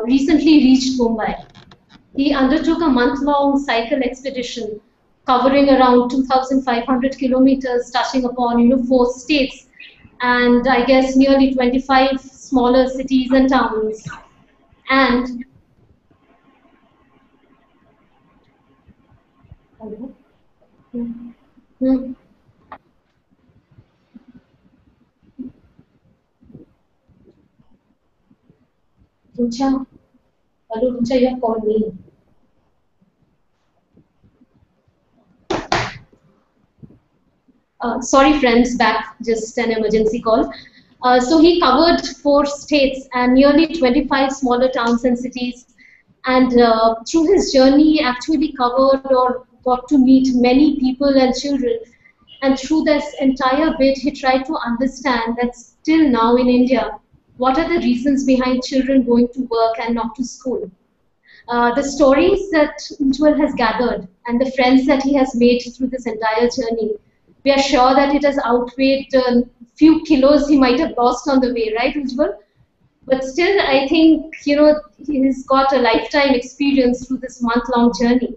recently reached Mumbai. He undertook a month-long cycle expedition covering around 2,500 kilometers, touching upon 4 states, and I guess nearly 25 smaller cities and towns. And Hmm. Rucha, hello Rucha, you have called me. Sorry friends, back, just an emergency call. So he covered 4 states and nearly 25 smaller towns and cities. And through his journey, he actually covered or got to meet many people and children. And through this entire bit, he tried to understand that still now in India, what are the reasons behind children going to work and not to school? The stories that Ujjawal has gathered and the friends that he has made through this entire journey, we are sure that it has outweighed the few kilos he might have lost on the way, right, Ujjawal? But still, I think, he's got a lifetime experience through this month-long journey.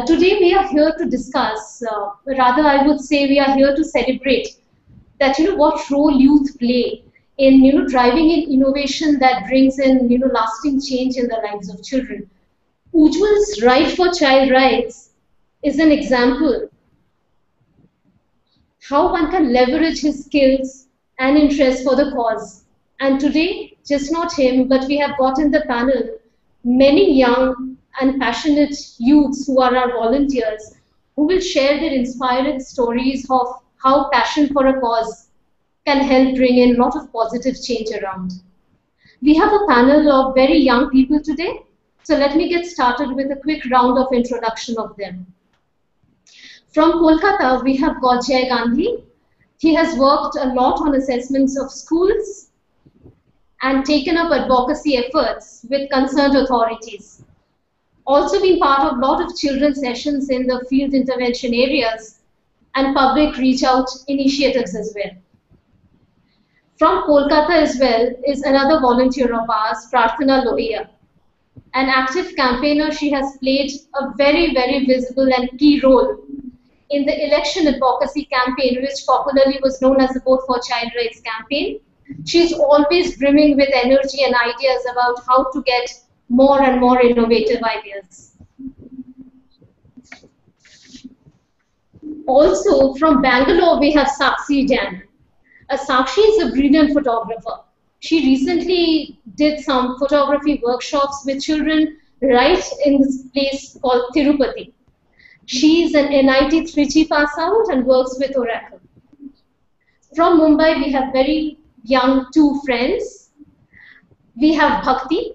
Today, we are here to discuss, rather, I would say we are here to celebrate that, what role youth play in, driving in innovation that brings in, lasting change in the lives of children. Ujjwal's Right for Child Rights is an example how one can leverage his skills and interest for the cause. And today, just not him, but we have got in the panel many young and passionate youths who are our volunteers who will share their inspiring stories of how passion for a cause can help bring in a lot of positive change around. We have a panel of very young people today, so let me get started with a quick round of introduction of them. From Kolkata, we have got Jay Gandhi. He has worked a lot on assessments of schools and taken up advocacy efforts with concerned authorities. Also been part of a lot of children's sessions in the field intervention areas and public reach out initiatives as well. From Kolkata as well is another volunteer of ours, Prarthana Lohia. An active campaigner, she has played a very, very visible and key role in the election advocacy campaign, which popularly was known as the Vote for Child Rights campaign. She's always brimming with energy and ideas about how to get more and more innovative ideas. Also, from Bangalore, we have Sakshi Jain. Sakshi is a brilliant photographer. She recently did some photography workshops with children right in this place called Tirupati. She's an NIT Trichy pass out and works with Oracle. From Mumbai, we have very young 2 friends. We have Bhakti.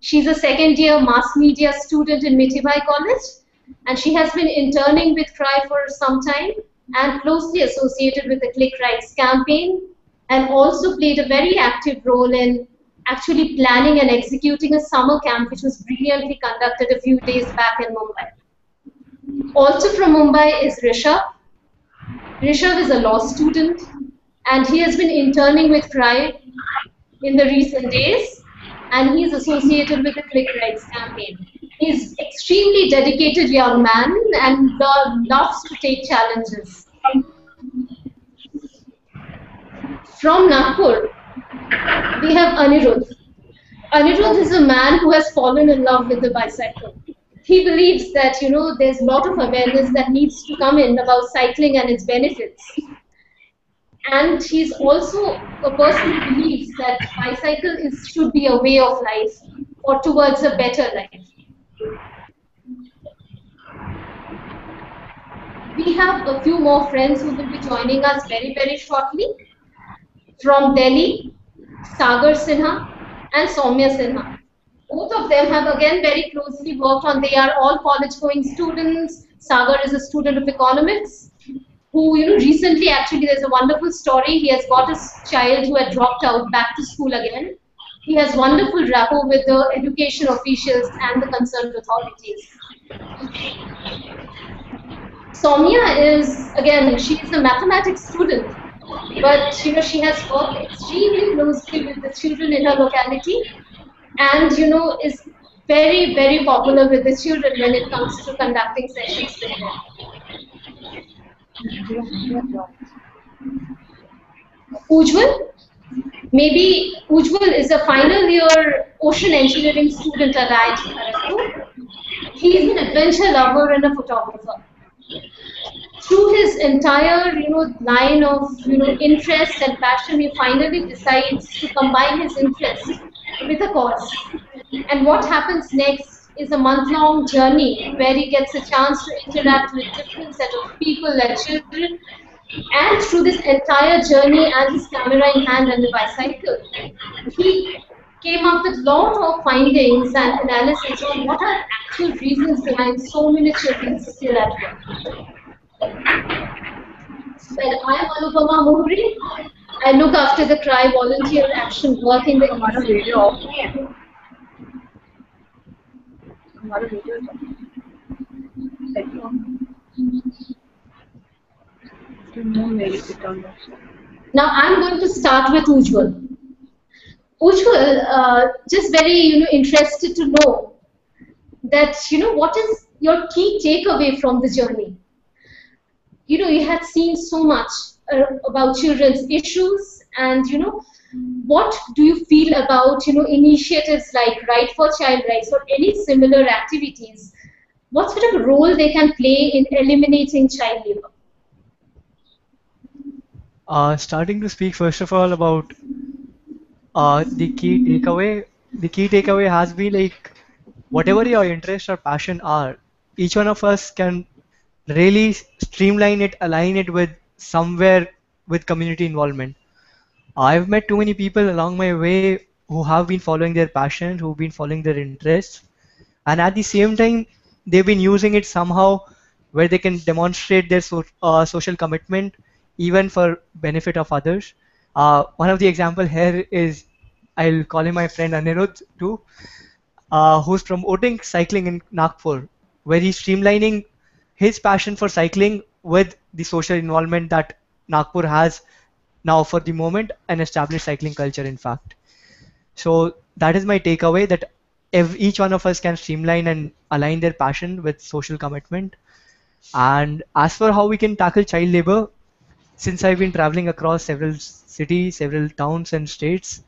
She's a second-year mass media student in Mithibai College, and she has been interning with CRY for some time and closely associated with the Click Rights campaign, and also played a very active role in actually planning and executing a summer camp which was brilliantly conducted a few days back in Mumbai. Also from Mumbai is Rishabh. Rishabh is a law student and he has been interning with CRY in the recent days, and he's associated with the Click Rights campaign. He's extremely dedicated young man and loves to take challenges. From Nagpur, we have Aniruddha. Aniruddha is a man who has fallen in love with the bicycle. He believes that, there's a lot of awareness that needs to come in about cycling and its benefits. And he's also a person who believes that bicycle should be a way of life or towards a better life. We have a few more friends who will be joining us very, very shortly. From Delhi, Sagar Sinha and Soumya Sinha. Both of them have again very closely worked on, they are all college-going students. Sagar is a student of economics who, recently actually there's a wonderful story. He has got a child who had dropped out back to school again. He has wonderful rapport with the education officials and the concerned authorities. Soumya is, again, she is a mathematics student, but she has worked extremely closely with the children in her locality and is very, very popular with the children when it comes to conducting sessions with them. Ujjwal, maybe Ujjwal is a final year ocean engineering student at IIT-Kharagpur. He is an adventure lover and a photographer. Through his entire line of interest and passion, he finally decides to combine his interest with a cause. And what happens next is a month-long journey where he gets a chance to interact with different set of people and children. And through this entire journey and his camera in hand and the bicycle, he came up with a lot of findings and analysis on what are actual reasons behind so many children still at work. Well, I'm Anupama Mohri. I look after the CRY volunteer action work in the Now I'm going to start with Ujjwal. Ujjwal, just very interested to know that what is your key takeaway from the journey. You had seen so much about children's issues, and what do you feel about initiatives like Right for Child Rights or any similar activities? What sort of role they can play in eliminating child labor? Starting to speak first of all about the key takeaway. The key takeaway has been like whatever your interest or passion are, each one of us can really streamline it, align it with somewhere with community involvement. I've met too many people along my way who have been following their passion, who've been following their interests, and at the same time, they've been using it somehow where they can demonstrate their social commitment, even for benefit of others. One of the example here is I'll call him my friend Aniruddha too, who's promoting cycling in Nagpur, where he's streamlining his passion for cycling with the social involvement that Nagpur has now for the moment, an established cycling culture, in fact. So that is my takeaway, that each one of us can streamline and align their passion with social commitment. And as for how we can tackle child labor, since I've been traveling across several cities, several towns and states,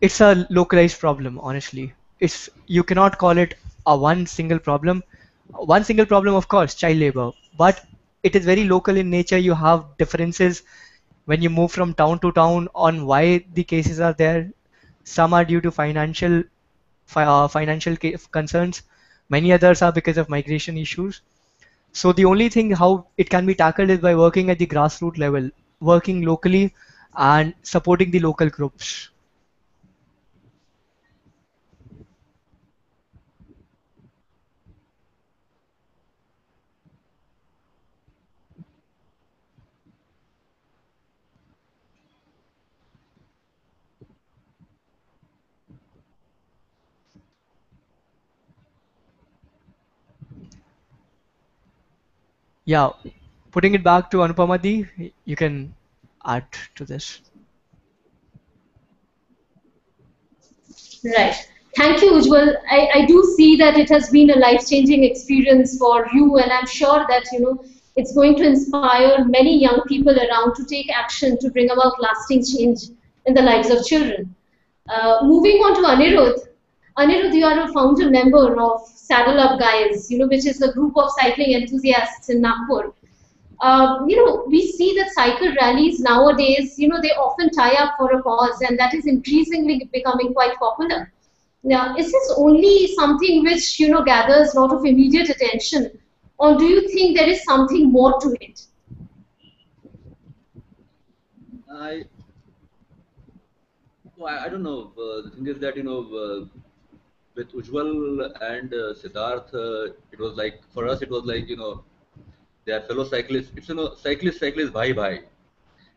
it's a localized problem, honestly. It's, you cannot call it a one single problem. One single problem, of course, child labor, but it is very local in nature. You have differences when you move from town to town on why the cases are there. Some are due to financial concerns. Many others are because of migration issues. So the only thing how it can be tackled is by working at the grassroots level, working locally and supporting the local groups. Yeah, putting it back to Anupamadi, you can add to this. Right. Thank you, Ujjwal. I do see that it has been a life-changing experience for you, and I'm sure that it's going to inspire many young people around to take action to bring about lasting change in the lives of children. Moving on to Anirudh. Anirudh, you are a founder member of Saddle Up Guys, which is a group of cycling enthusiasts in Nagpur. We see that cycle rallies nowadays, they often tie up for a cause, and that is increasingly becoming quite popular. Now, is this only something which, gathers a lot of immediate attention, or do you think there is something more to it? I I don't know. The thing is that with Ujjwal and Siddharth, it was like for us it was like they are fellow cyclists. It's cyclist bhai bhai.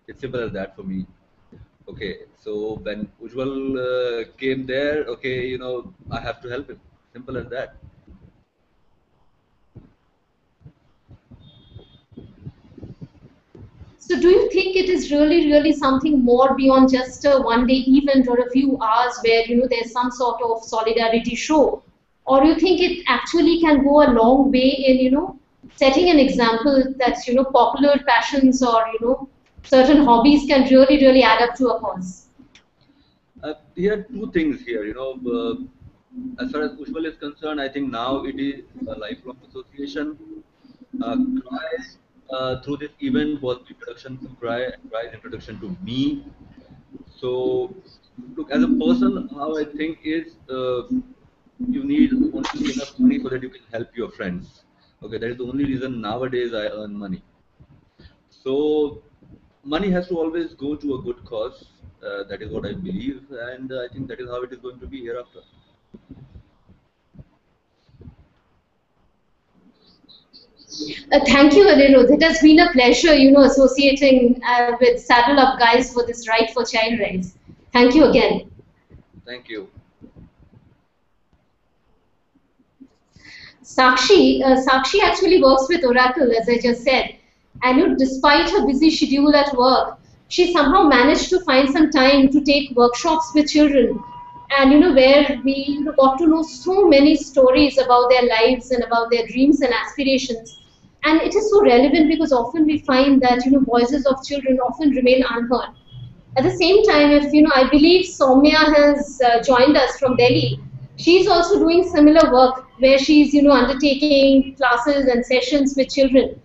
It's simple as that for me. Okay, so when Ujjwal came there, okay, I have to help him. Simple as that. So do you think it is really, really something more beyond just a one-day event or a few hours where, there's some sort of solidarity show? Or you think it actually can go a long way in, setting an example that, popular passions or, certain hobbies can really, really add up to a cause? Here are two things here. As far as Ujjwal is concerned, I think now it is a lifelong association. Cry through this event was introduction to Cry and Cry's introduction to me. So, look, as a person, how I think is you need only enough money so that you can help your friends. Okay, that is the only reason nowadays I earn money. So, money has to always go to a good cause. That is what I believe, and I think that is how it is going to be hereafter. Thank you, Aniruddha. It has been a pleasure, associating with Saddle Up Guys for this Right for Child Rights. Thank you again. Thank you. Sakshi actually works with Oracle, as I just said. And despite her busy schedule at work, she somehow managed to find some time to take workshops with children. And where we got to know so many stories about their lives and about their dreams and aspirations. And it is so relevant because often we find that voices of children often remain unheard. At the same time, if I believe Soumya has joined us from Delhi, she's also doing similar work where she's undertaking classes and sessions with children.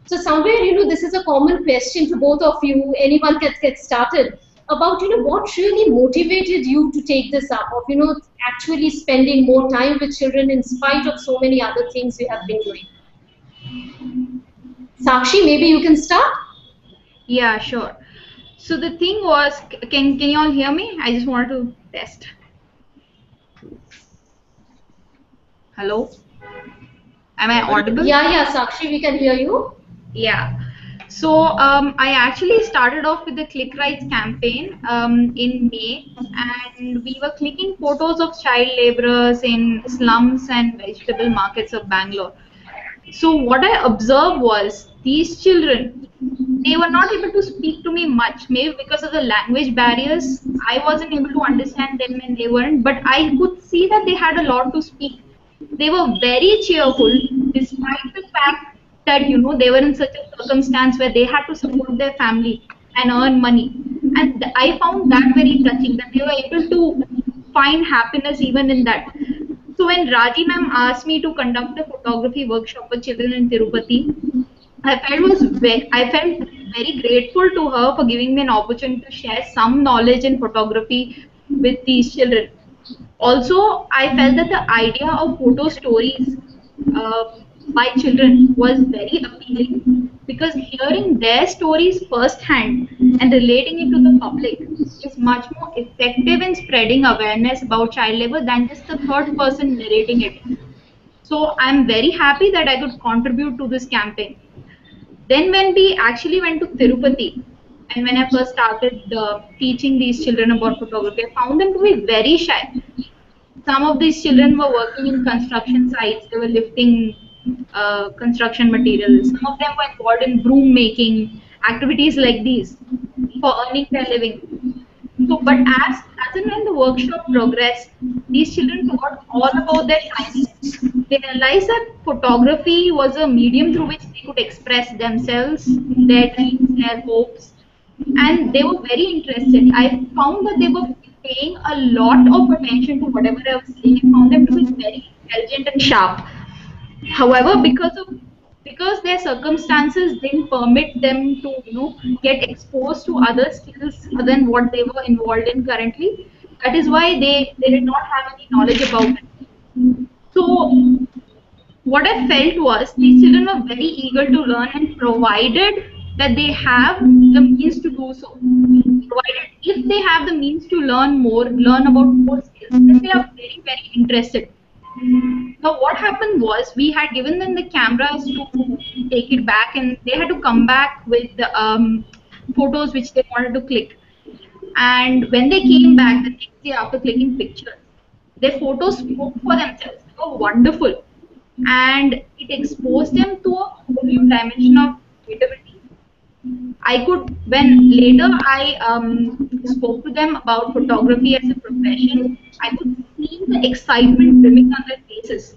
So somewhere this is a common question to both of you. Anyone can get started about what really motivated you to take this up of actually spending more time with children in spite of so many other things you have been doing. Sakshi, maybe you can start. Yeah, sure. So the thing was, can you all hear me? I just wanted to test. Hello? Am I audible? Yeah, Sakshi, we can hear you. Yeah. So I actually started off with the Click Rights campaign in May, and we were clicking photos of child laborers in slums and vegetable markets of Bangalore. So what I observed was these children, they were not able to speak to me much, maybe because of the language barriers. I wasn't able to understand them and they weren't, but I could see that they had a lot to speak. They were very cheerful despite the fact that they were in such a circumstance where they had to support their family and earn money. And I found that very touching, that they were able to find happiness even in that. So when Raji ma'am asked me to conduct a photography workshop for children in Tirupati, I felt very grateful to her for giving me an opportunity to share some knowledge in photography with these children. Also, I felt that the idea of photo stories by children was very appealing because hearing their stories firsthand and relating it to the public is much more effective in spreading awareness about child labor than just the third person narrating it. So I'm very happy that I could contribute to this campaign. Then when we actually went to Tirupati, and when I first started teaching these children about photography, I found them to be very shy. Some of these children were working in construction sites, they were lifting construction materials. Some of them were involved in broom making, activities like these for earning their living. So, but as and when the workshop progressed, these children forgot all about their shyness. They realized that photography was a medium through which they could express themselves, their dreams, their hopes, and they were very interested. I found that they were paying a lot of attention to whatever I was saying. I found them to be very intelligent and sharp. However, because their circumstances didn't permit them to get exposed to other skills other than what they were involved in currently, that is why they did not have any knowledge about it. So what I felt was these children were very eager to learn, and provided that they have the means to do so, provided if they have the means to learn more, learn about more skills, then they are very, very interested. Now, what happened was we had given them the cameras to take it back, and they had to come back with the photos which they wanted to click. And when they came back the next day after clicking pictures, their photos spoke for themselves. They were wonderful, and it exposed them to a whole new dimension of creativity. I could, when later I spoke to them about photography as a profession, I could see the excitement brimming on their faces.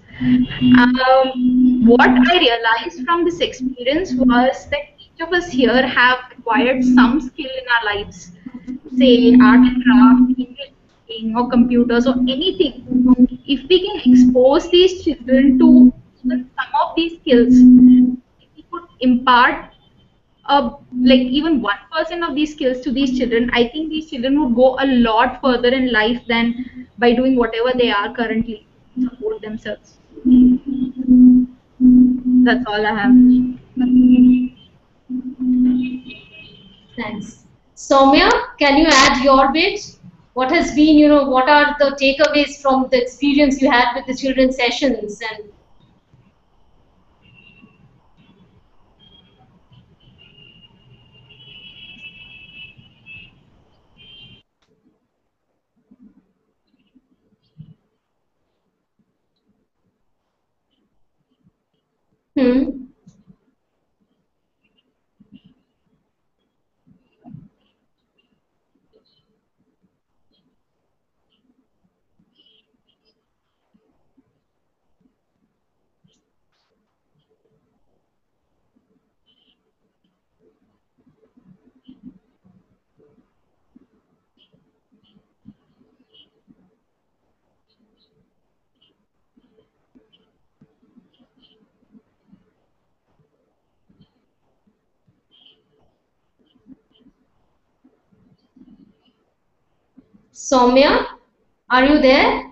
What I realized from this experience was that each of us here have acquired some skill in our lives, say art and craft, English speaking, or computers, or anything. If we can expose these children to even some of these skills, if we could impart like even 1% of these skills to these children, I think these children would go a lot further in life than by doing whatever they are currently to support themselves. That's all I have. Thanks. Soumya, can you add your bit? What has been, what are the takeaways from the experience you had with the children's sessions? And hmm. Soumya, are you there?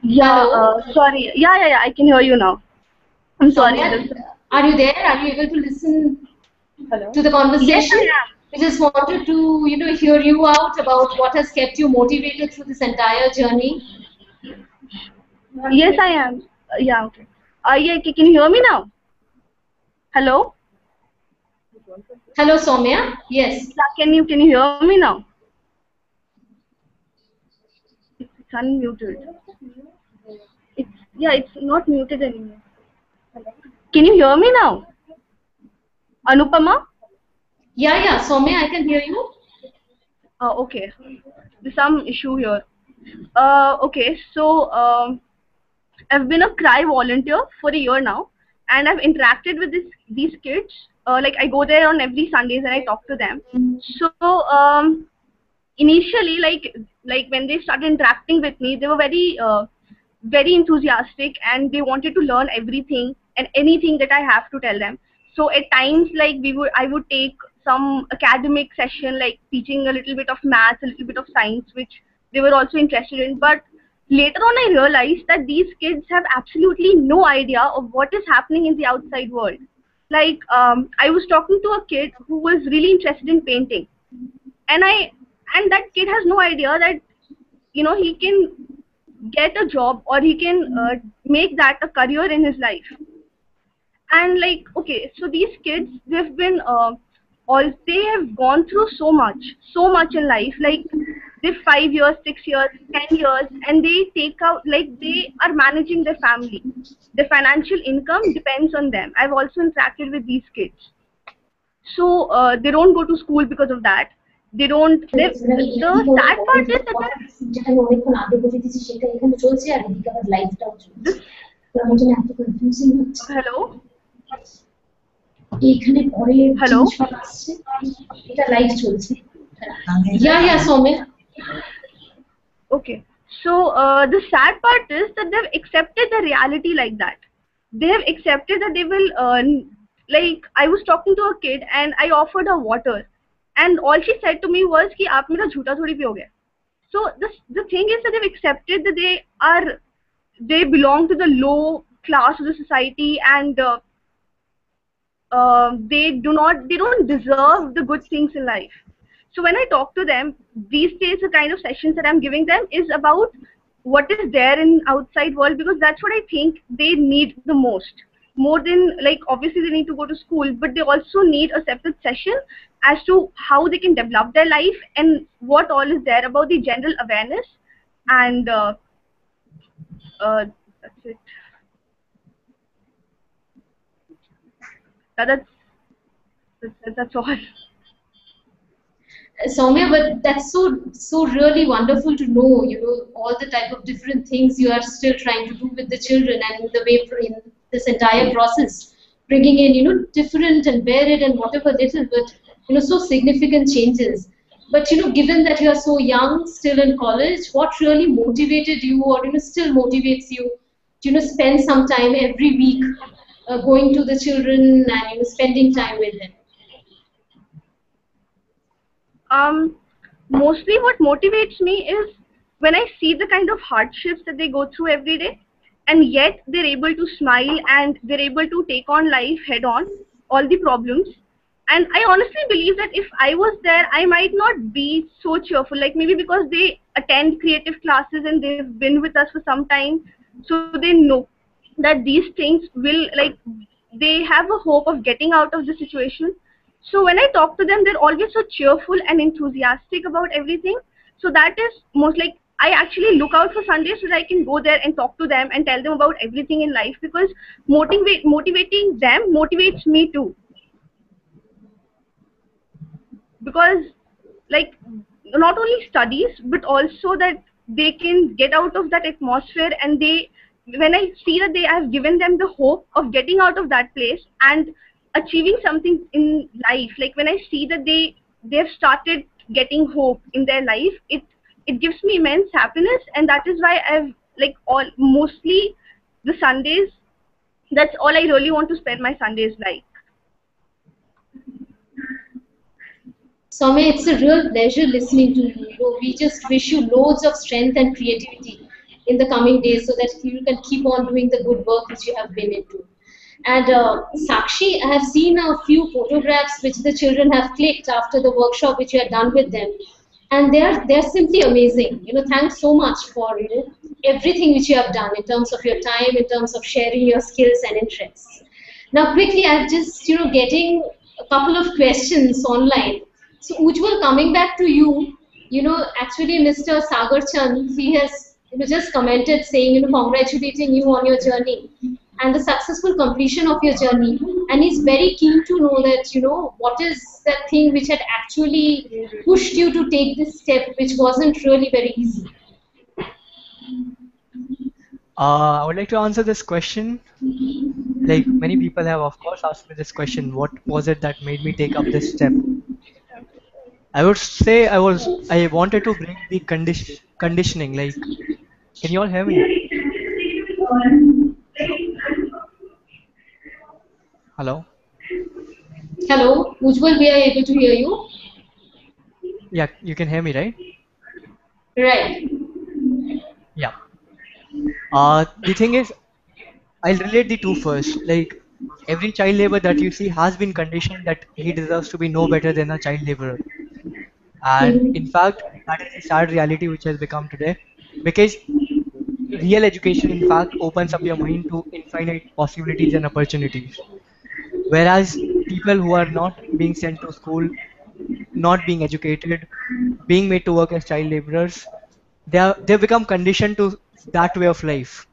Yeah, Hello, sorry. Yeah, I can hear you now. I'm sorry. Soumya, are you there? Are you able to listen Hello? to the Yes, conversation? I We just wanted to, hear you out about what has kept you motivated through this entire journey. am. Yes, I am. Yeah, okay. Yeah, can you hear me now? Hello? Hello, Soumya. Yes. Yeah, can you hear me now? It's unmuted. It's not muted anymore. Can you hear me now? Anupama? Yeah, Soumya, I can hear you. Okay. There's some issue here. Okay, so I've been a cry volunteer for a year now, and I've interacted with these kids. Like I go there on every Sundays and I talk to them. So initially, like when they started interacting with me, they were very enthusiastic and they wanted to learn everything and anything that I have to tell them. So at times, like I would take some academic session, like teaching a little bit of maths, a little bit of science, which they were also interested in. But later on, I realized that these kids have absolutely no idea of what is happening in the outside world. Like I was talking to a kid who was really interested in painting, and that kid has no idea that he can get a job or he can make that a career in his life. And like, okay, so these kids, they've been all they have gone through so much in life. Like they 5 years, 6 years, 10 years, and they take out, like they are managing their family. The financial income depends on them. I've also interacted with these kids. So they don't go to school because of that. They don't. The sad part is that this. Hello. Hello. Yeah, Soumya. Okay. So the sad part is that they've accepted the reality like that. They have accepted that they will like I was talking to a kid and I offered her water, and all she said to me was कि आप मेरा झूठा थोड़ी पियोगे. So the thing is that they've accepted that they belong to the low class of the society, and they don't deserve the good things in life. So when I talk to them these days, the kind of sessions that I'm giving them is about what is there in outside world, because that's what I think they need the most, more than, like, obviously they need to go to school, but they also need a separate session as to how they can develop their life and what all is there about the general awareness. And that's it. Yeah, that's all. Soumya, but that's so really wonderful to know, all the type of different things you are still trying to do with the children and the way in this entire process, bringing in, different and varied and whatever little, but, so significant changes. But, given that you are so young, still in college, what really motivated you or, still motivates you to, spend some time every week going to the children and, spending time with them? Mostly what motivates me is when I see the kind of hardships that they go through every day, and yet they're able to smile and they're able to take on life head on, all the problems. And I honestly believe that if I was there, I might not be so cheerful. Like maybe because they attend creative classes and they've been with us for some time, so they know that these things will, like, they have a hope of getting out of the situation. So when I talk to them, they're always so cheerful and enthusiastic about everything. So that is most like I actually look out for Sundays so that I can go there and talk to them and tell them about everything in life, because motivating them motivates me too. Because like not only studies but also that they can get out of that atmosphere, and when I see that they have given them the hope of getting out of that place and achieving something in life, like when I see that they've started getting hope in their life, it gives me immense happiness. And that is why I've like all mostly the Sundays, that's all I really want to spend my Sundays like. Soumya, it's a real pleasure listening to you. We just wish you loads of strength and creativity in the coming days so that you can keep on doing the good work which you have been into. And Sakshi, I have seen a few photographs which the children have clicked after the workshop which you had done with them, and they're simply amazing. Thanks so much for everything which you have done in terms of your time, in terms of sharing your skills and interests. Now, quickly, I've just getting a couple of questions online. So, Ujjwal, coming back to you, actually, Mr. Sagar Chand, he has just commented saying, congratulating you on your journey and the successful completion of your journey. And he's very keen to know that, what is that thing which had actually pushed you to take this step, which wasn't really very easy. I would like to answer this question. Like many people have, of course, asked me this question: what was it that made me take up this step? I would say I wanted to bring the conditioning. Like, can you all hear me? Hello? Hello, Ujjwal, we are able to hear you. Yeah, you can hear me, right? Right. Yeah. The thing is, I'll relate the two first. Like, every child labor that you see has been conditioned that he deserves to be no better than a child laborer. And in fact, that is the sad reality which has become today. Because real education, in fact, opens up your mind to infinite possibilities and opportunities. Whereas people who are not being sent to school, not being educated, being made to work as child laborers, they've become conditioned to that way of life.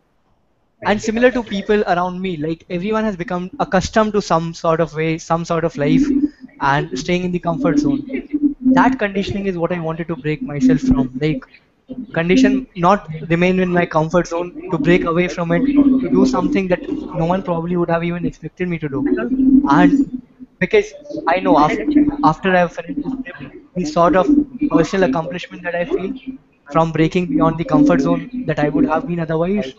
And similar to people around me, like everyone has become accustomed to some sort of way, some sort of life, and staying in the comfort zone. That conditioning is what I wanted to break myself from. Like, condition not remain in my comfort zone, to break away from it, to do something that no one probably would have even expected me to do. And because I know after I've finished this trip, the sort of personal accomplishment that I feel from breaking beyond the comfort zone that I would have been otherwise,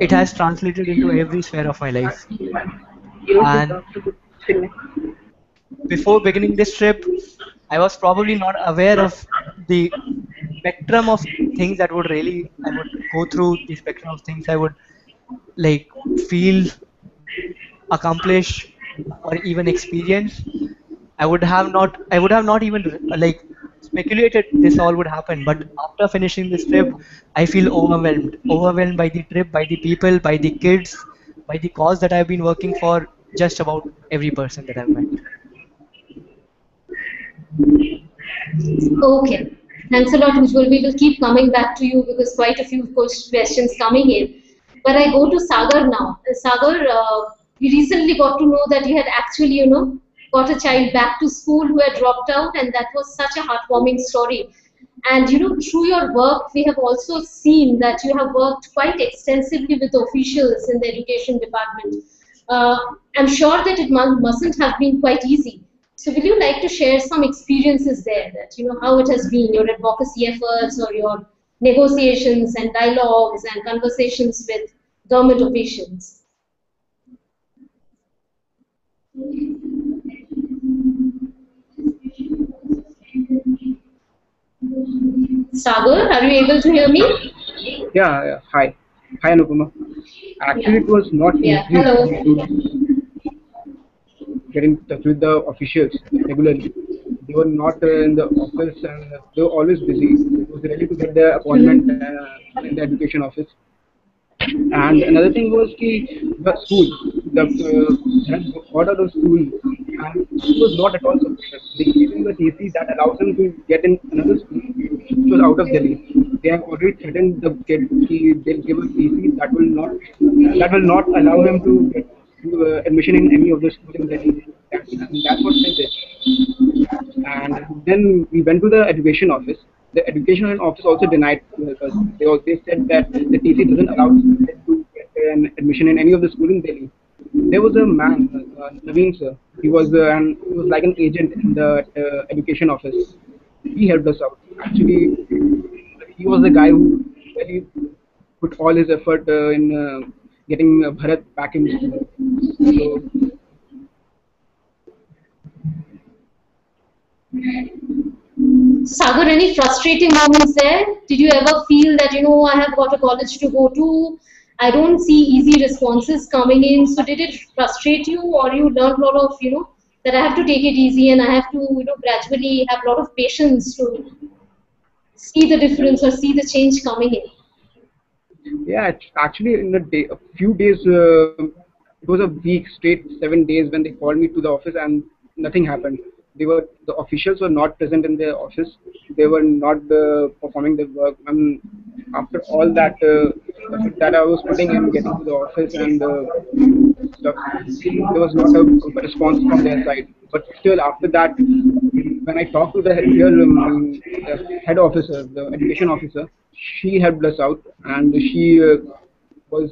it has translated into every sphere of my life. And before beginning this trip, I was probably not aware of the spectrum of things that I would go through, the spectrum of things I would like feel, accomplish, or even experience. I would have not even like speculated this all would happen. But after finishing this trip, I feel overwhelmed by the trip, by the people, by the kids, by the cause that I've been working for, just about every person that I've met. Okay. Thanks a lot, Ujjwal. We will keep coming back to you because quite a few questions coming in. But I go to Sagar now. Sagar, we recently got to know that you had actually, got a child back to school who had dropped out, and that was such a heartwarming story. And through your work, we have also seen that you have worked quite extensively with officials in the education department. Uh, I'm sure that it mustn't have been quite easy. So, will you like to share some experiences there? That how it has been, your advocacy efforts or your negotiations and dialogues and conversations with government officials. Sagar, are you able to hear me? Yeah. Hi. Hi, Anupama. Yeah. Actually, it was not Yeah. easy Hello. to get in touch with the officials regularly. They were not in the office and they were always busy. It was really to get the appointment in the education office. And another thing was the school, the order of the school, and he was not at all supported. They gave him the TC that allows him to get in another school, which was out of Delhi. They have already threatened the kid. They'll give a TC that will not allow him to get admission in any of the schools in Delhi. And that's what they did. And then we went to the education office. The education office also denied us. They said that the TC doesn't allow students to get an admission in any of the schools in Delhi. There was a man, Naveen sir. He was like an agent in the education office. He helped us out. Actually, he was the guy who really put all his effort in getting Bharat back in school. So Sagar, any frustrating moments there? Did you ever feel that, I have got a college to go to? I don't see easy responses coming in. So did it frustrate you, or you learned a lot of, that I have to take it easy and I have to, gradually have a lot of patience to see the difference or see the change coming in? yeah, actually, in a few days, it was a week straight, 7 days when they called me to the office and nothing happened. The officials were not present in the office. They were not performing their work. And after all that effort that I was putting in getting to the office and stuff, there was not a response from their side. But still, after that, when I talked to the head officer, the education officer, she helped us out, and was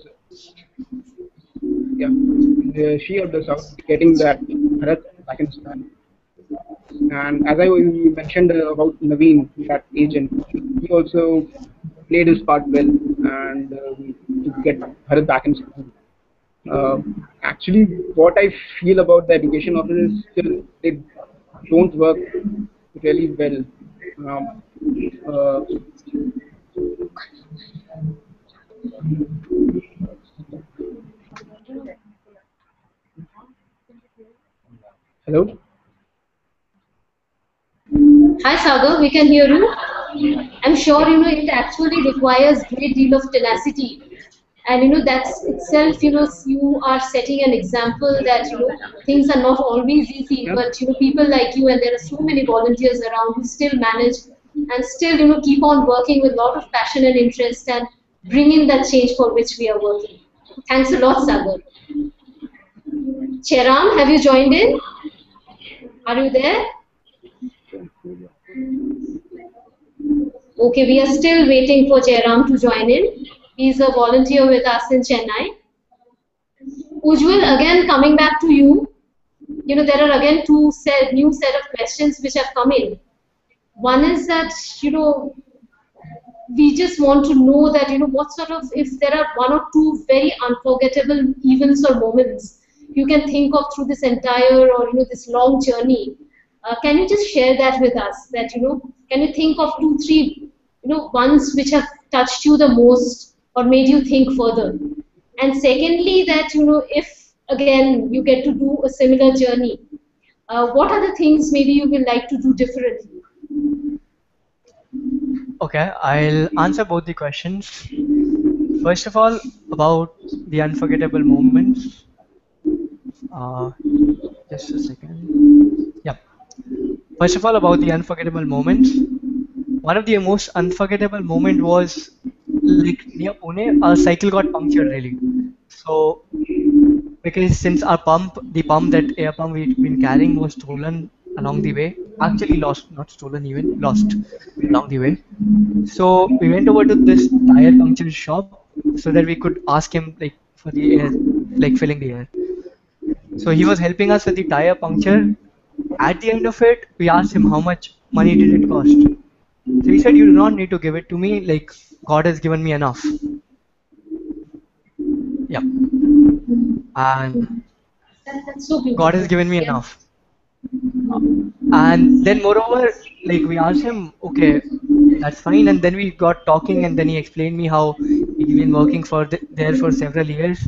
she helped us out getting that Bharat back in school. And as I mentioned about Naveen, that agent, he also played his part well and to get Bharat back in school. Uh, Actually, what I feel about the education office is still they don't work really well. Um, uh, Hello? Hi, Sagar, we can hear you. I'm sure it actually requires great deal of tenacity, and that's itself. You are setting an example that things are not always easy, Yeah. but people like you, and there are so many volunteers around who still manage and still keep on working with a lot of passion and interest and bring in that change for which we are working. Thanks a lot, Sagar. Cheram, have you joined in? Are you there? Okay, we are still waiting for Jairam to join in. He's a volunteer with us in Chennai. Ujjwal, again coming back to you. There are again new set of questions which have come in. One is that we just want to know that what sort of, if there are one or two very unforgettable events or moments you can think of through this entire or this long journey. Can you just share that with us? That can you think of two, three ones which have touched you the most or made you think further? And secondly, that if again you get to do a similar journey, what are the things maybe you will like to do differently? Okay, I'll answer both the questions. First of all, about the unforgettable moments. Uh, just a second. Yeah. First of all, about the unforgettable moments. One of the most unforgettable moment was like near Pune, our cycle got punctured really. So because since our pump, the pump, that air pump we've been carrying was stolen along the way. Actually lost, not stolen even, lost along the way. So we went over to this tire puncture shop so that we could ask him like for the air, like filling the air. So he was helping us with the tire puncture. At the end of it, we asked him how much money did it cost. So he said, "You do not need to give it to me. Like God has given me enough." Yeah, and That's so God has beautiful. given me Yeah. enough. And then moreover, like we asked him, okay, that's fine. And then we got talking, and then he explained me how he's been working for there for several years.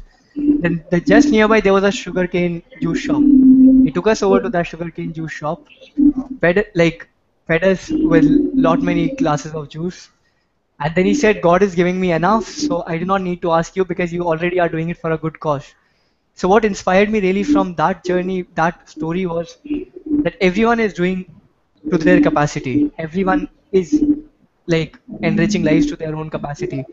Then just nearby there was a sugarcane juice shop. He took us over to that sugarcane juice shop, fed us with lot many glasses of juice. And then he said, God is giving me enough, so I do not need to ask you because you already are doing it for a good cause. So what inspired me really from that journey, that story was that everyone is doing to their capacity. Everyone is like enriching lives to their own capacity.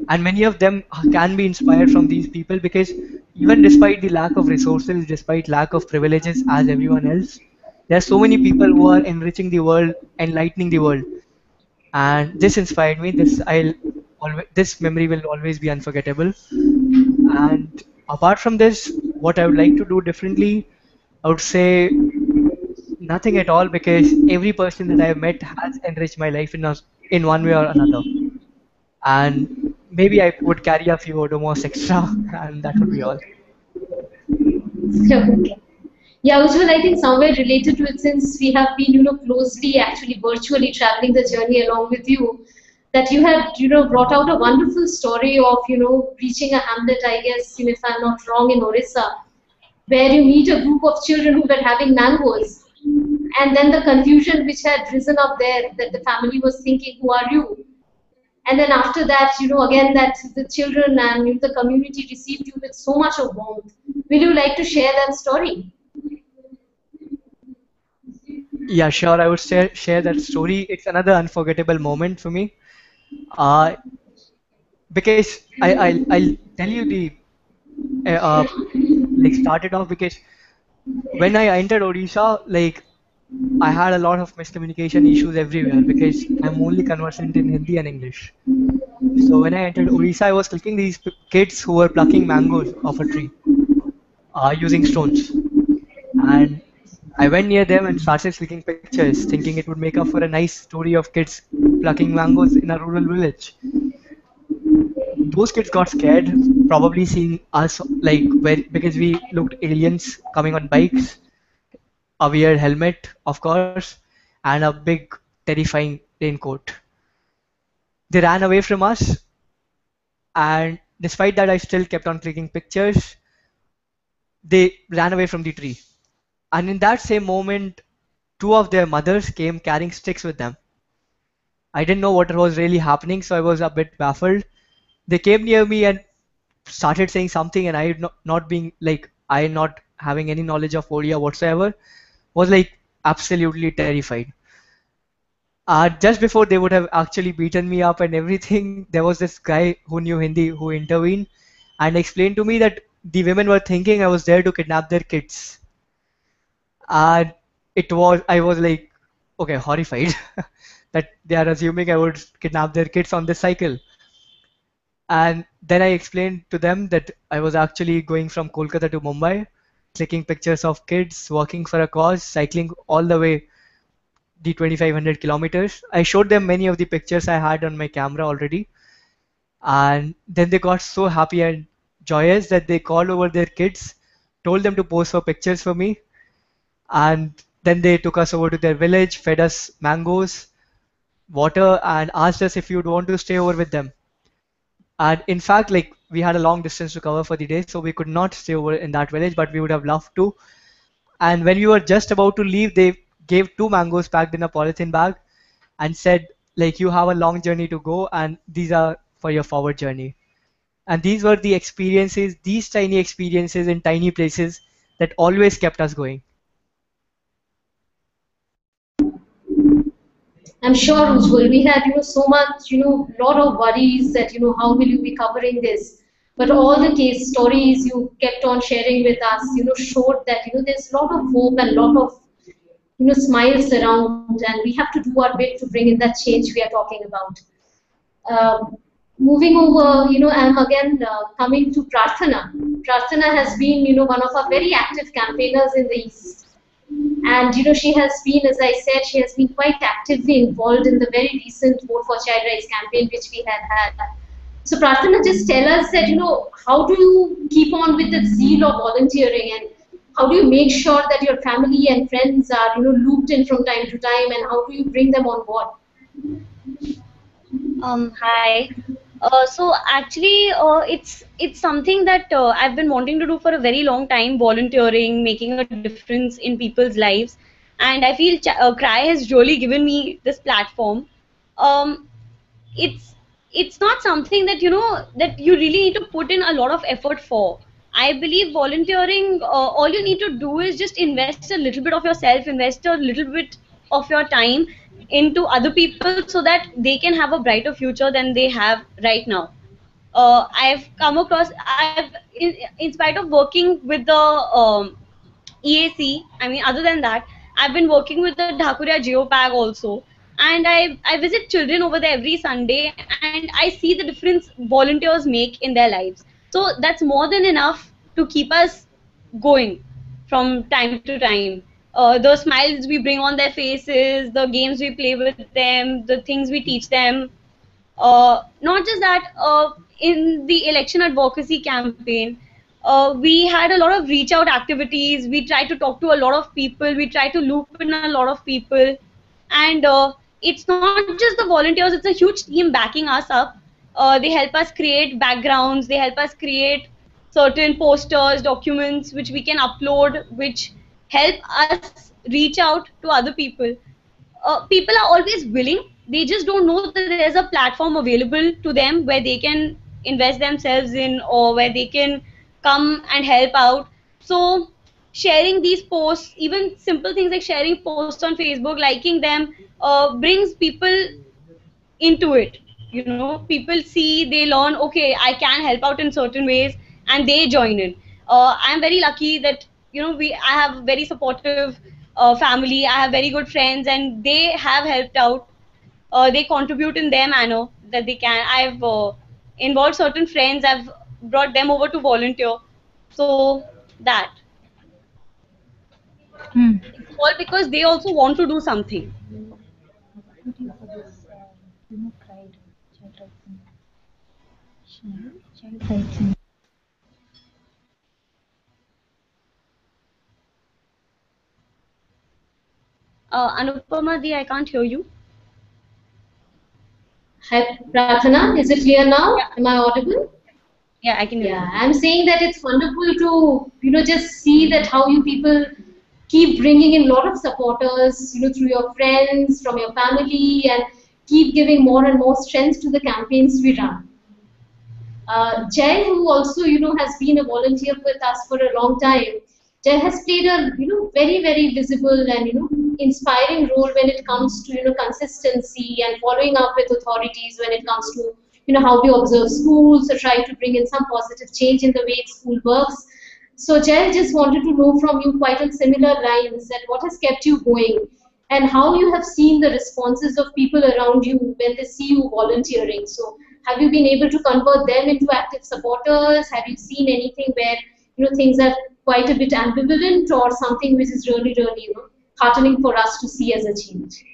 And many of them can be inspired from these people because even despite the lack of resources, despite lack of privileges as everyone else, there are so many people who are enriching the world, enlightening the world. And this inspired me. This memory will always be unforgettable. And apart from this, what I would like to do differently, I would say nothing at all because every person that I have met has enriched my life in one way or another. And maybe I would carry a few Odomos extra, and that would be all. Okay. Yeah, Ujjwal, I think somewhere related to it, since we have been, closely actually virtually traveling the journey along with you, that you have, brought out a wonderful story of, reaching a hamlet, I guess, if I'm not wrong, in Orissa, where you meet a group of children who were having mangoes. And then the confusion which had risen up there, that the family was thinking, who are you? And then after that, again, that the children and the community received you with so much of warmth. Will you like to share that story? Yeah, sure. I would share that story. It's another unforgettable moment for me. Uh, because I'll tell you the like started off because when I entered Odisha, like I had a lot of miscommunication issues everywhere because I'm only conversant in Hindi and English. So when I entered Odisha, I was clicking these kids who were plucking mangoes off a tree using stones. And I went near them and started clicking pictures, thinking it would make up for a nice story of kids plucking mangoes in a rural village. Those kids got scared, probably seeing us because we looked aliens coming on bikes, a weird helmet, of course, and a big, terrifying raincoat. They ran away from us, and despite that, I still kept on clicking pictures. They ran away from the tree. And in that same moment, two of their mothers came carrying sticks with them. I didn't know what was really happening, so I was a bit baffled. They came near me and started saying something, and not being like I not having any knowledge of Odia whatsoever, was like absolutely terrified. Just before they would have actually beaten me up and everything, there was this guy who knew Hindi who intervened and explained to me that the women were thinking I was there to kidnap their kids. And I was like, okay, horrified that they are assuming I would kidnap their kids on this cycle. And then I explained to them that I was actually going from Kolkata to Mumbai, clicking pictures of kids working for a cause, cycling all the way the 2500 kilometers. I showed them many of the pictures I had on my camera already. And then they got so happy and joyous that they called over their kids, told them to pose for pictures for me. And then they took us over to their village, fed us mangoes, water, and asked us if you'd want to stay over with them. And in fact, like we had a long distance to cover for the day, so we could not stay over in that village, but we would have loved to. And when we were just about to leave, they gave two mangoes packed in a polythene bag and said, like, you have a long journey to go, and these are for your forward journey. And these were the experiences, these tiny experiences in tiny places that always kept us going. I'm sure, Ujjwal, we had, so much, lot of worries that, how will you be covering this? But all the case stories you kept on sharing with us, showed that, there's a lot of hope and a lot of, smiles around, and we have to do our bit to bring in that change we are talking about. Moving over, I'm again coming to Prarthana. Prarthana has been, one of our very active campaigners in the East. And, she has been, as I said, she has been quite actively involved in the very recent Vote for Child Rights campaign, which we had had. So Prarthana, just tell us that, how do you keep on with the zeal of volunteering, and how do you make sure that your family and friends are, looped in from time to time, and how do you bring them on board? Hi. So actually, it's something that I've been wanting to do for a very long time, volunteering, making a difference in people's lives, and I feel Cry has really given me this platform. Um, it's it's not something that that you really need to put in a lot of effort for. I believe volunteering, all you need to do is just invest a little bit of yourself, invest a little bit of your time into other people so that they can have a brighter future than they have right now. I've come across, in spite of working with the EAC, I mean, other than that, I've been working with the Dhakuria Geopag also. And I visit children over there every Sunday, and I see the difference volunteers make in their lives. So that's more than enough to keep us going from time to time. The smiles we bring on their faces, the games we play with them, the things we teach them. Not just that, in the election advocacy campaign, we had a lot of reach out activities. We tried to talk to a lot of people. We tried to loop in a lot of people. And it's not just the volunteers, it's a huge team backing us up. They help us create backgrounds. They help us create certain posters, documents, which we can upload, which help us reach out to other people. People are always willing, they just don't know that there's a platform available to them where they can invest themselves in, or where they can come and help out. So sharing these posts, even simple things like sharing posts on Facebook, liking them, brings people into it. People see, they learn, okay, I can help out in certain ways, and they join in. I'm very lucky that I have very supportive family. I have very good friends, and they have helped out. They contribute in their manner that they can. I've involved certain friends, I've brought them over to volunteer. So that it's all because they also want to do something. Anupama Di, I can't hear you. Hi, Prarthana, is it clear now? Yeah. Am I audible? Yeah, I can hear Yeah, I'm saying that it's wonderful to, just see that how you people keep bringing in a lot of supporters, through your friends, from your family, and keep giving more and more strength to the campaigns we run. Jay, who also, has been a volunteer with us for a long time, Jay has played a, very, very visible and, inspiring role when it comes to, consistency and following up with authorities when it comes to, how we observe schools, or try to bring in some positive change in the way school works. So Jay, just wanted to know from you quite on similar lines that what has kept you going, and how you have seen the responses of people around you when they see you volunteering. So have you been able to convert them into active supporters? Have you seen anything where things are quite a bit ambivalent, or something which is really, really heartening for us to see as a change?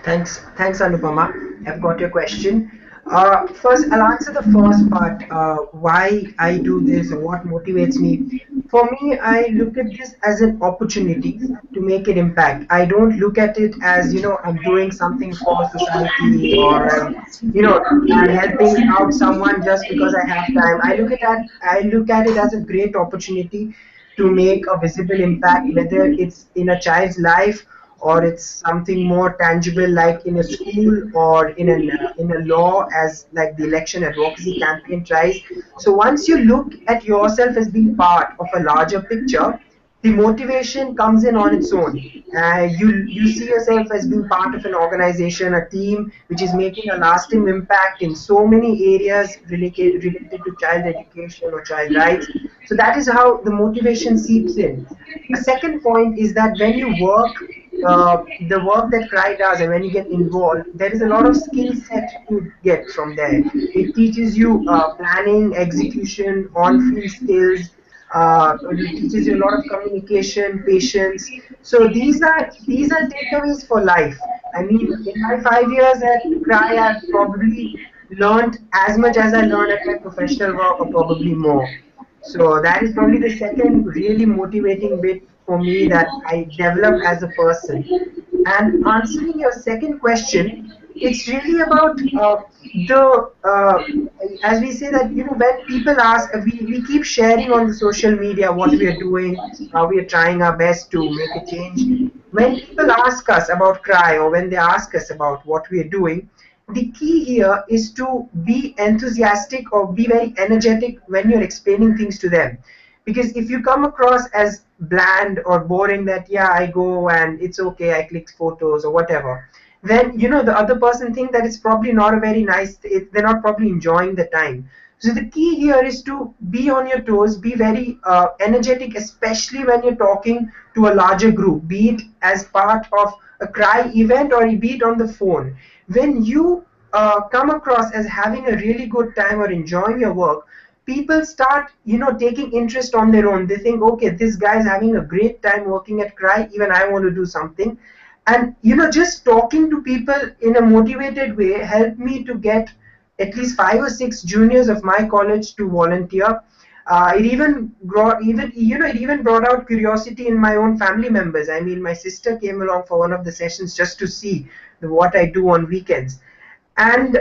Thanks, Anupama. I've got your question. First, I'll answer the first part. Why I do this, or what motivates me. For me, I look at this as an opportunity to make an impact. I don't look at it as I'm doing something for society, or I'm helping out someone just because I have time. I look at it as a great opportunity to make a visible impact, whether it's in a child's life, or it's something more tangible like in a school, or in a law, as like the election advocacy campaign tries. So once you look at yourself as being part of a larger picture, the motivation comes in on its own. You see yourself as being part of an organization, a team which is making a lasting impact in so many areas related to child education or child rights. So that is how the motivation seeps in. A second point is that when you work, the work that CRY does, and when you get involved, there is a lot of skill set to get from there. It teaches you planning, execution, on-field skills. It teaches you a lot of communication, patience. So these are takeaways for life. I mean, in my 5 years at CRY, I've probably learned as much as I learned at my professional work, or probably more. So that is probably the second really motivating bit for me that I developed as a person. And answering your second question, it's really about as we say that, when people ask, we keep sharing on the social media what we are doing, how we are trying our best to make a change. When people ask us about CRY, or when they ask us about what we are doing, the key here is to be enthusiastic or be very energetic when you're explaining things to them. Because if you come across as bland or boring, that yeah, I go and it's okay, I click photos or whatever, then the other person think that it's probably not a very nice, they're not probably enjoying the time. So the key here is to be on your toes, be very energetic, especially when you're talking to a larger group, be it as part of a CRY event or be it on the phone. When you come across as having a really good time or enjoying your work, people start taking interest on their own. They think, okay, this guy's having a great time working at CRY, even I want to do something. And just talking to people in a motivated way helped me to get at least 5 or 6 juniors of my college to volunteer. It even brought out curiosity in my own family members. I mean, my sister came along for one of the sessions just to see what I do on weekends. And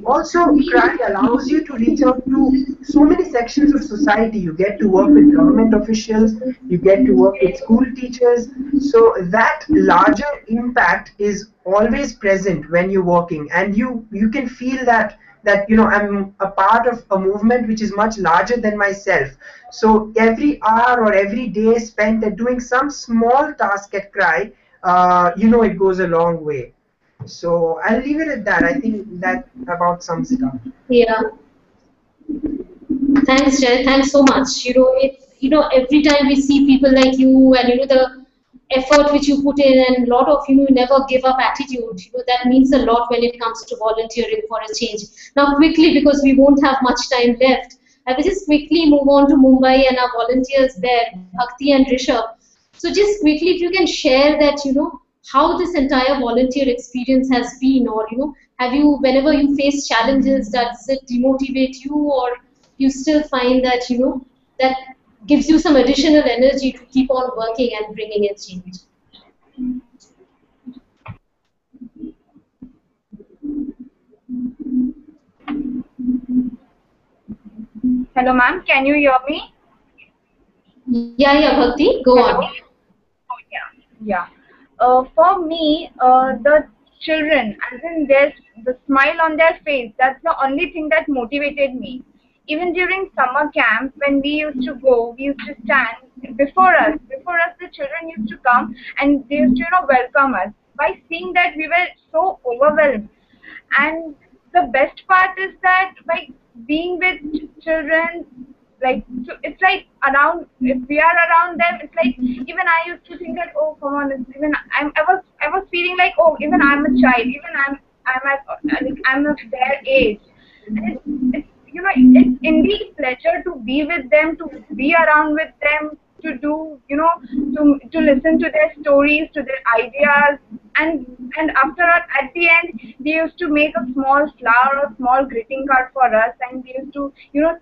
also, CRY allows you to reach out to so many sections of society. You get to work with government officials, you get to work with school teachers. So that larger impact is always present when you're working, and you can feel that I'm a part of a movement which is much larger than myself. So every hour or every day spent at doing some small task at CRY, it goes a long way. So I'll leave it at that. I think that about sums it up. Yeah. Thanks, Jay. Thanks so much. Every time we see people like you, and the effort which you put in, and a lot of never give up attitude. That means a lot when it comes to volunteering for a change. Now, quickly, because we won't have much time left, I will just quickly move on to Mumbai and our volunteers there, Bhakti and Rishabh. So, just quickly, if you can share that, how this entire volunteer experience has been, or have you, whenever you face challenges, does it demotivate you, or you still find that that gives you some additional energy to keep on working and bringing in change? Hello, ma'am. Can you hear me? Yeah, Bhakti, go Hello? on. Oh, yeah. For me, the children, as in the smile on their face, that's the only thing that motivated me. Even during summer camp, when we used to go, we used to stand before us, the children used to come and they used to, welcome us. By seeing that, we were so overwhelmed. And the best part is that by being with children, like, so it's like around, if we are around them, it's like, even I used to think that, oh, come on, I was feeling like, oh, even I'm a child, even I'm of their age. And it's it's indeed pleasure to be with them, to be around with them, to do, to listen to their stories, to their ideas. And after all, at the end, they used to make a small flower, a small greeting card for us, and they used to,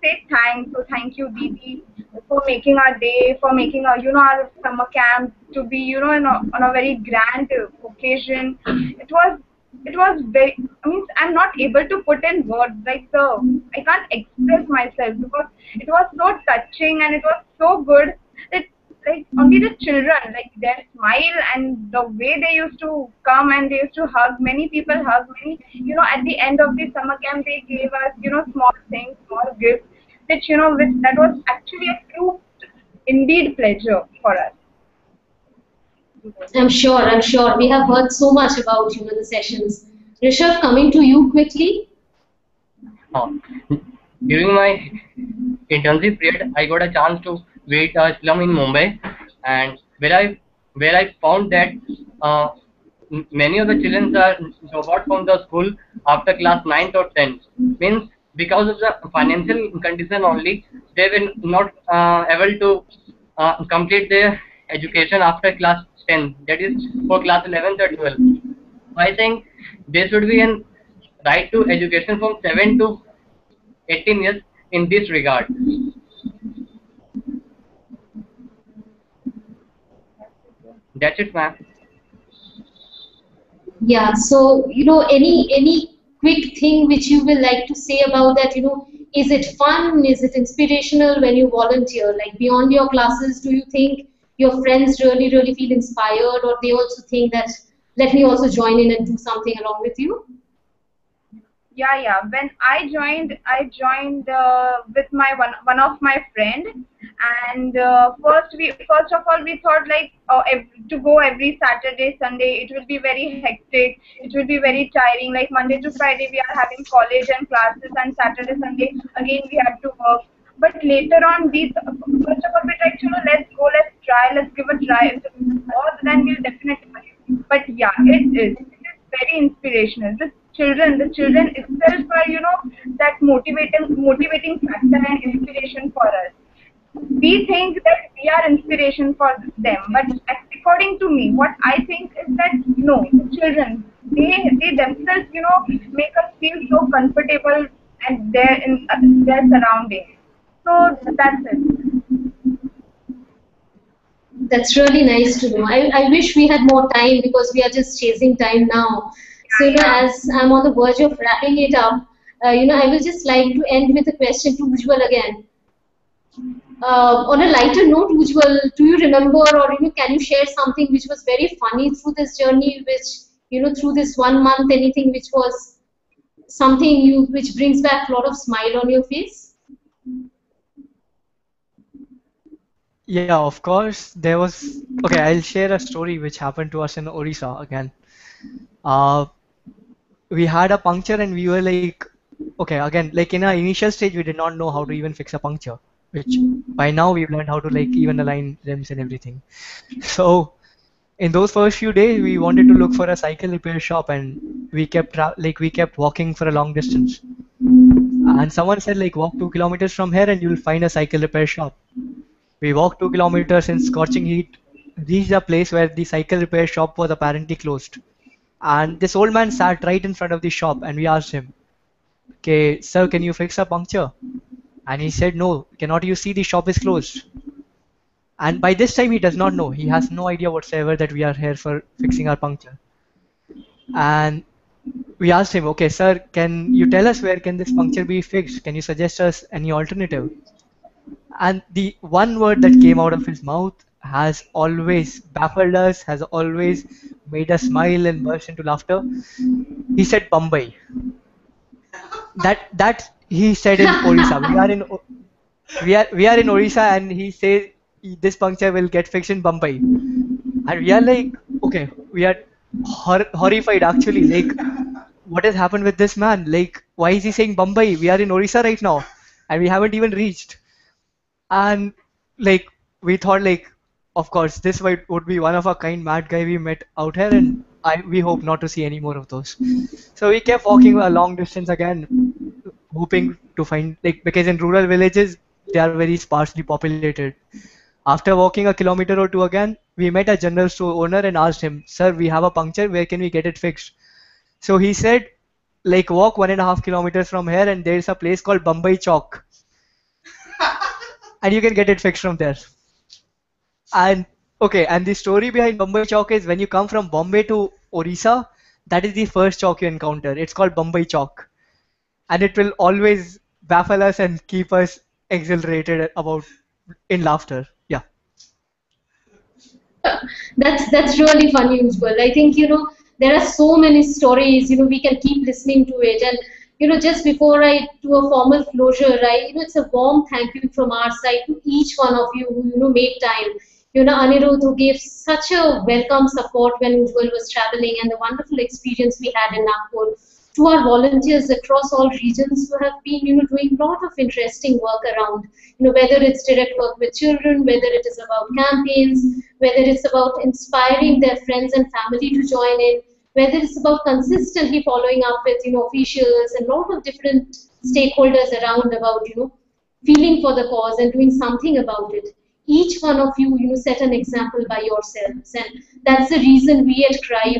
say thanks. So thank you, Didi, for making our day, for making our, our summer camp to be, on a very grand occasion. It was very, I mean, I'm not able to put in words, like I can't express myself, because it was so touching and it was so good that, like, only the children, like, their smile and the way they used to come and they used to hug, many people hug me, at the end of the summer camp, they gave us, small things, small gifts, which, that was actually a true, indeed pleasure for us. I'm sure, I'm sure. We have heard so much about the sessions. Rishabh, coming to you quickly. During my internship period, I got a chance to visit a slum in Mumbai, and where I found that uh, many of the children are drop out from the school after class 9th or 10th. Means because of the financial condition only, they were not able to complete their education after class 10. That is for class 11th or 12th. I think there should be an right to education from 7 to 18 years in this regard. That's it, ma'am. Yeah, so any quick thing which you will like to say about that, is it fun? Is it inspirational when you volunteer? Like beyond your classes, do you think your friends really, really feel inspired, or they also think that let me also join in and do something along with you? Yeah. When I joined with my one of my friend, and first of all we thought like to go every Saturday Sunday it will be very hectic, it will be very tiring. Like Monday to Friday we are having college and classes, and Saturday Sunday again we have to work. But later on, we first of all we like let's go, let's try, let's give a try. If more than we'll definitely. But yeah, it is very inspirational. The children itself are that motivating factor and inspiration for us. We think that we are inspiration for them, but according to me, what I think is that no, the children, they themselves make us feel so comfortable and they're in their surroundings. So that's it. That's really nice to know. I wish we had more time because we are just chasing time now. So, Yeah. as I'm on the verge of wrapping it up, I will just like to end with a question to Ujjwal again. On a lighter note, Ujjwal, do you remember, or can you share something which was very funny through this journey, which through this 1 month, anything which was something which brings back a lot of smile on your face? Yeah, of course. There was. Okay, I'll share a story which happened to us in Orissa again. Uh, we had a puncture and we were like, okay, again, like in our initial stage, we did not know how to even fix a puncture, which by now we've learned how to like even align rims and everything. So in those first few days, we wanted to look for a cycle repair shop, and we kept walking for a long distance. And someone said like walk 2 kilometers from here and you'll find a cycle repair shop. We walked 2 kilometers in scorching heat, reached a place where the cycle repair shop was apparently closed. And this old man sat right in front of the shop, and we asked him, okay, sir, can you fix a puncture? And he said, no, cannot you see the shop is closed? And by this time, he does not know. He has no idea whatsoever that we are here for fixing our puncture. And we asked him, okay, sir, can you tell us where can this puncture be fixed? Can you suggest us any alternative? And the one word that came out of his mouth has always baffled us, has always made us smile and burst into laughter. He said Mumbai. That he said in Orissa. We are in Orissa, and he says this puncture will get fixed in Mumbai. And we are like, okay, we are horrified actually. Like, what has happened with this man? Like, why is he saying Mumbai? We are in Orissa right now, and we haven't even reached. And like we thought like, of course, this would be one of a kind mad guy we met out here, and we hope not to see any more of those. So we kept walking a long distance again, hoping to find like, because in rural villages they are very sparsely populated. After walking a kilometer or two again, we met a general store owner and asked him, sir, we have a puncture, where can we get it fixed? So he said, like, walk 1.5 kilometers from here and there's a place called Bombay Chalk, and you can get it fixed from there. And okay, and the story behind Bombay Chalk is when you come from Bombay to Orissa, that is the first chalk you encounter. It's called Bombay Chalk, and it will always baffle us and keep us exhilarated about in laughter. Yeah. That's really funny, Ujjwal. I think there are so many stories. We can keep listening to it, and just before I do a formal closure, it's a warm thank you from our side to each one of you who made time. Aniruddha, who gave such a welcome support when Ujjwal was traveling, and the wonderful experience we had in Nagpur. To our volunteers across all regions who have been, doing a lot of interesting work around, whether it's direct work with children, whether it is about campaigns, whether it's about inspiring their friends and family to join in, whether it's about consistently following up with, officials and a lot of different stakeholders around about, feeling for the cause and doing something about it. Each one of you, set an example by yourselves, and that's the reason we at Cry,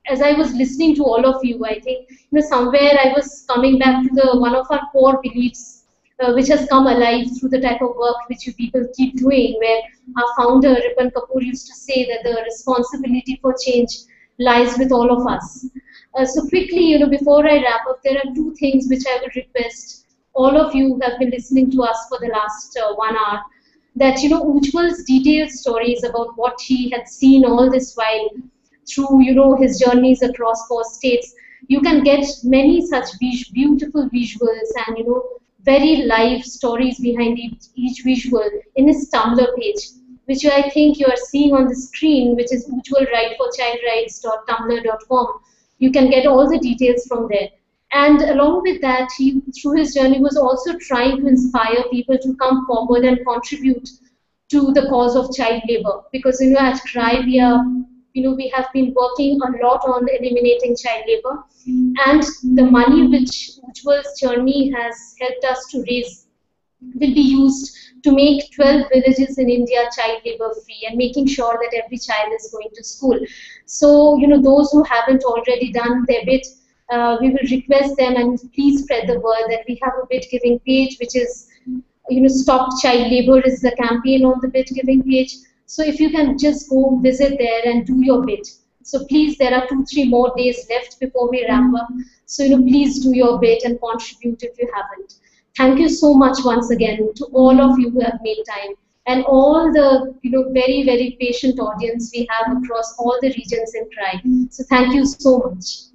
as I was listening to all of you, I think, somewhere I was coming back to the one of our core beliefs, which has come alive through the type of work which you people keep doing, where our founder, Ripan Kapoor, used to say that the responsibility for change lies with all of us. So quickly, before I wrap up, there are two things which I would request all of you who have been listening to us for the last 1 hour, that, Ujjwal's detailed stories about what he had seen all this while through, his journeys across 4 states. You can get many such beautiful visuals and, very live stories behind each visual in his Tumblr page, which I think you are seeing on the screen, which is ujjwalrightforchildrights.tumblr.com. You can get all the details from there. And along with that, he, through his journey, was also trying to inspire people to come forward and contribute to the cause of child labor. Because, at CRY, we have been working a lot on eliminating child labor. And the money which Ujjwal's journey has helped us to raise will be used to make 12 villages in India child labor free and making sure that every child is going to school. So, those who haven't already done their bit, we will request them and please spread the word that we have a bit giving page, which is, Stop Child Labor is the campaign on the bit giving page. So if you can just go visit there and do your bit. So please, there are 2-3 more days left before we wrap up. So, please do your bit and contribute if you haven't. Thank you so much once again to all of you who have made time, and all the, very, very patient audience we have across all the regions in CRY. So thank you so much.